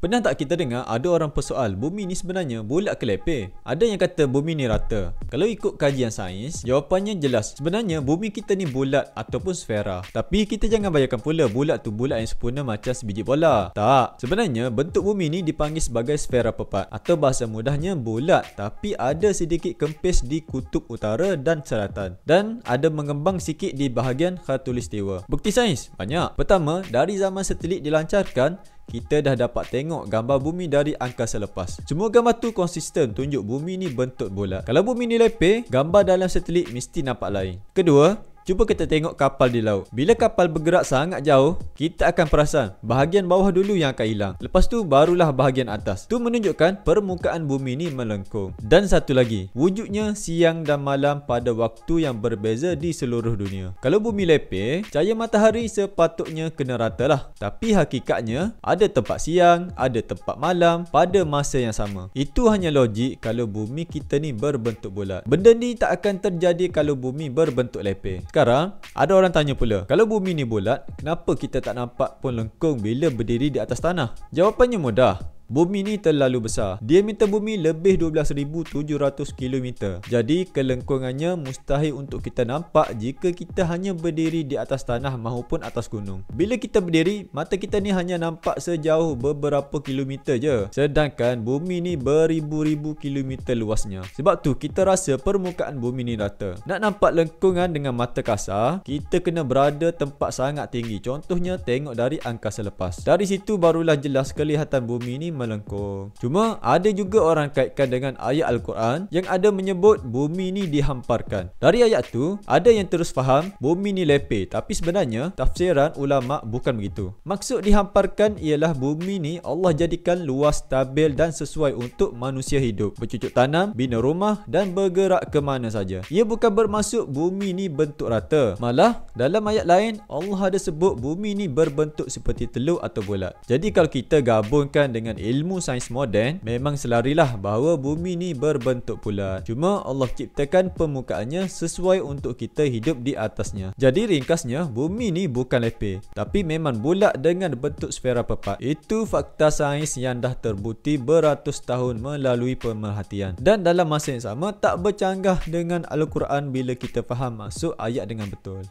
Pernah tak kita dengar ada orang persoal bumi ni sebenarnya bulat ke lepeh? Ada yang kata bumi ni rata. Kalau ikut kajian sains, jawapannya jelas. Sebenarnya bumi kita ni bulat ataupun sfera. Tapi kita jangan bayangkan pula bulat tu bulat yang sempurna macam sebiji bola. Tak. Sebenarnya bentuk bumi ni dipanggil sebagai sfera pepat atau bahasa mudahnya bulat tapi ada sedikit kempis di kutub utara dan selatan dan ada mengembang sikit di bahagian khatulistiwa. Bukti sains banyak. Pertama, dari zaman satelit dilancarkan, kita dah dapat tengok gambar bumi dari angkasa lepas. Semua gambar tu konsisten tunjuk bumi ni bentuk bulat. Kalau bumi ni lepeh, gambar dalam satelit mesti nampak lain. Kedua, cuba kita tengok kapal di laut. Bila kapal bergerak sangat jauh, kita akan perasan bahagian bawah dulu yang akan hilang. Lepas tu barulah bahagian atas. Tu menunjukkan permukaan bumi ni melengkung. Dan satu lagi, wujudnya siang dan malam pada waktu yang berbeza di seluruh dunia. Kalau bumi lepeh, cahaya matahari sepatutnya kena rata lah. Tapi hakikatnya, ada tempat siang, ada tempat malam pada masa yang sama. Itu hanya logik kalau bumi kita ni berbentuk bulat. Benda ni tak akan terjadi kalau bumi berbentuk lepeh. Sekarang, ada orang tanya pula, kalau bumi ni bulat, kenapa kita tak nampak pun lengkung bila berdiri di atas tanah? Jawapannya mudah. Bumi ni terlalu besar. Diameter bumi lebih 12,700 km. Jadi kelengkungannya mustahil untuk kita nampak jika kita hanya berdiri di atas tanah maupun atas gunung. Bila kita berdiri, mata kita ni hanya nampak sejauh beberapa kilometer je. Sedangkan bumi ni beribu-ribu kilometer luasnya. Sebab tu kita rasa permukaan bumi ni rata. Nak nampak lengkungan dengan mata kasar, kita kena berada tempat sangat tinggi. Contohnya tengok dari angkasa lepas. Dari situ barulah jelas kelihatan bumi ni melengkung. Cuma ada juga orang kaitkan dengan ayat Al-Quran yang ada menyebut bumi ni dihamparkan. Dari ayat tu, ada yang terus faham bumi ni lepeh, tapi sebenarnya tafsiran ulama bukan begitu. Maksud dihamparkan ialah bumi ni Allah jadikan luas, stabil dan sesuai untuk manusia hidup, bercucuk tanam, bina rumah dan bergerak ke mana saja. Ia bukan bermaksud bumi ni bentuk rata. Malah dalam ayat lain Allah ada sebut bumi ni berbentuk seperti telur atau bulat. Jadi kalau kita gabungkan dengan ilmu sains moden, memang selarilah bahawa bumi ni berbentuk bulat. Cuma Allah ciptakan permukaannya sesuai untuk kita hidup di atasnya. Jadi ringkasnya, bumi ni bukan lepeh, tapi memang bulat dengan bentuk sfera pepat. Itu fakta sains yang dah terbukti beratus tahun melalui pemerhatian. Dan dalam masa yang sama, tak bercanggah dengan Al-Quran bila kita faham maksud ayat dengan betul.